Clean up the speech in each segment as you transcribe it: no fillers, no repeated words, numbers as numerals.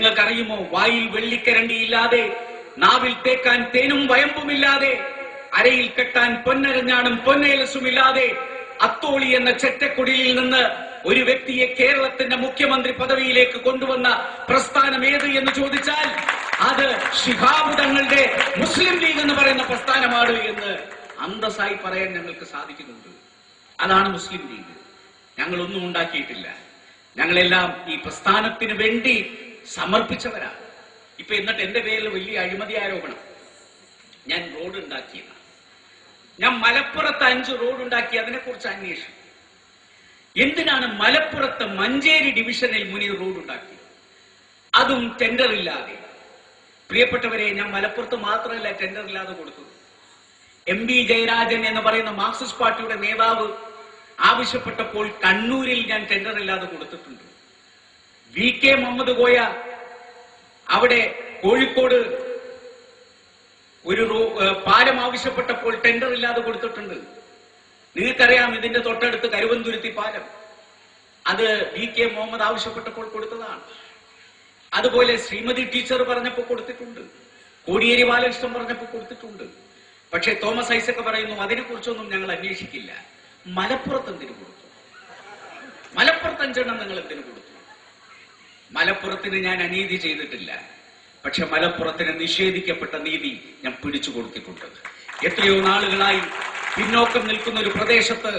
നിങ്ങൾക്കറിയുമോ, വായിൽ വെള്ളിക്കരണ്ടിയില്ലാതെ, നാവിൽ തേക്കാൻ തേനും വയമ്പുമില്ലാതെ, അരയിൽ കെട്ടാൻ പൊന്നരഞ്ഞാണും പൊന്നേലസുമില്ലാതെ അത്തോളി എന്ന ചെറ്റക്കുടിലിൽ നിന്ന് ഒരു വ്യക്തിയെ കേരളത്തിന്റെ മുഖ്യമന്ത്രി പദവിയിലേക്ക് കൊണ്ടുവന്ന പ്രസ്ഥാനം ഏത് എന്ന് ചോദിച്ചാൽ അത് ശിഹാബ് തങ്ങളുടെ മുസ്ലിം ലീഗ് എന്ന് പറയുന്ന പ്രസ്ഥാനമാണ് എന്ന് അന്തസ്സായി പറയാൻ ഞങ്ങൾക്ക് സാധിക്കുന്നുണ്ട്. അതാണ് മുസ്ലിം ലീഗ്. ഞങ്ങളൊന്നും ഉണ്ടാക്കിയിട്ടില്ല. ഞങ്ങളെല്ലാം ഈ പ്രസ്ഥാനത്തിന് വേണ്ടി സമർപ്പിച്ചവരാണ്. ഇപ്പൊ എന്നിട്ട് എന്റെ പേരിൽ വലിയ അഴിമതി ആരോപണം. ഞാൻ റോഡ് ഉണ്ടാക്കിയതാണ്. ഞാൻ മലപ്പുറത്ത് 5 റോഡ് ഉണ്ടാക്കി. അതിനെക്കുറിച്ച് അന്വേഷിച്ചു. എന്തിനാണ് മലപ്പുറത്ത് മഞ്ചേരി ഡിവിഷനിൽ മുന്നിൽ റോഡ് ഉണ്ടാക്കി? അതും ടെൻഡർ ഇല്ലാതെ. പ്രിയപ്പെട്ടവരെ, ഞാൻ മലപ്പുറത്ത് മാത്രമല്ല ടെൻഡർ ഇല്ലാതെ കൊടുത്തത്. MP ജയരാജൻ എന്ന് പറയുന്ന മാർക്സിസ്റ്റ് പാർട്ടിയുടെ നേതാവ് ആവശ്യപ്പെട്ടപ്പോൾ കണ്ണൂരിൽ ഞാൻ ടെൻഡർ ഇല്ലാതെ കൊടുത്തിട്ടുണ്ട്. VK മുഹമ്മദ് കോയ അവിടെ കോഴിക്കോട് ഒരു പാലം ആവശ്യപ്പെട്ടപ്പോൾ ടെൻഡർ ഇല്ലാതെ കൊടുത്തിട്ടുണ്ട്. നിങ്ങൾക്കറിയാം, ഇതിന്റെ തൊട്ടടുത്ത് കരുവന്തുരുത്തി പാലം, അത് VK മുഹമ്മദ് ആവശ്യപ്പെട്ടപ്പോൾ കൊടുത്തതാണ്. അതുപോലെ ശ്രീമതി ടീച്ചർ പറഞ്ഞപ്പോൾ കൊടുത്തിട്ടുണ്ട്. കോടിയേരി ബാലകൃഷ്ണൻ പറഞ്ഞപ്പോൾ കൊടുത്തിട്ടുണ്ട്. പക്ഷേ തോമസ് ഐസക് പറയുന്നു അതിനെക്കുറിച്ചൊന്നും ഞങ്ങൾ അന്വേഷിക്കില്ല. മലപ്പുറത്ത് എന്തിനു കൊടുത്തു? മലപ്പുറത്ത് 5 എണ്ണം നിങ്ങൾ എന്തിനു കൊടുത്തു? മലപ്പുറത്തിന് ഞാൻ അനീതി ചെയ്തിട്ടില്ല. പക്ഷെ മലപ്പുറത്തിന് നിഷേധിക്കപ്പെട്ട നീതി ഞാൻ പിടിച്ചു കൊടുത്തിട്ടുണ്ട്. എത്രയോ നാളുകളായി പിന്നോക്കം നിൽക്കുന്ന ഒരു പ്രദേശത്ത്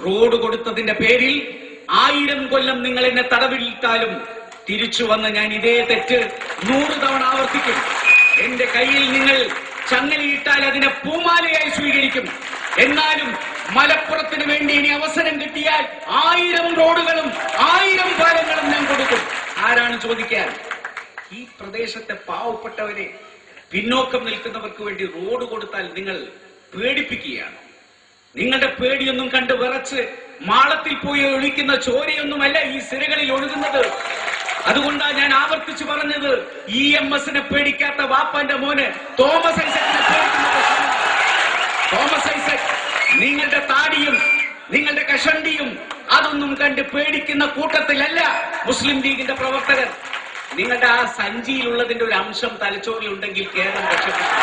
റോഡ് കൊടുത്തതിന്റെ പേരിൽ 1000 കൊല്ലം നിങ്ങൾ എന്നെ തടവിലിട്ടാലും തിരിച്ചു വന്ന് ഞാൻ ഇതേ തെറ്റ് 100 തവണ ആവർത്തിക്കും. എന്റെ കയ്യിൽ നിങ്ങൾ ചങ്ങലയിട്ടാൽ അതിനെ പൂമാലയായി സ്വീകരിക്കും. എന്നാലും മലപ്പുറത്തിന് വേണ്ടി ഇനി അവസരം കിട്ടിയാൽ 1000 റോഡുകളും 1000 പാലങ്ങളും ഞാൻ കൊടുക്കും. ആരാണ് ചോദിക്കാൻ? ഈ പ്രദേശത്തെ പാവപ്പെട്ടവരെ, പിന്നോക്കം നിൽക്കുന്നവർക്ക് വേണ്ടി റോഡ് കൊടുത്താൽ നിങ്ങൾ പേടിപ്പിക്കുകയാണ്. നിങ്ങളുടെ പേടിയൊന്നും കണ്ട് വിറച്ച് മാളത്തിൽ പോയി ഒഴിക്കുന്ന ചോരയൊന്നുമല്ല ഈ സിരകളിൽ ഒഴുകുന്നത്. അതുകൊണ്ടാണ് ഞാൻ ആവർത്തിച്ചു പറഞ്ഞത്, EMSനെ പേടിക്കാത്ത വാപ്പാന്റെ മോന് തോമസ് ഐസക്കിനെ പേടിക്കുന്ന. തോമസ് ഐസക് നിങ്ങളുടെ താടിയും നിങ്ങളുടെ കഷണ്ടിയും അതൊന്നും കണ്ട് പേടിക്കുന്ന കൂട്ടത്തിലല്ല മുസ്ലിം ലീഗിന്റെ പ്രവർത്തകർ. നിങ്ങളുടെ ആ സഞ്ചിയിലുള്ളതിന്റെ ഒരു അംശം തലച്ചോറിലുണ്ടെങ്കിൽ കേരളം രക്ഷപ്പെട്ടു.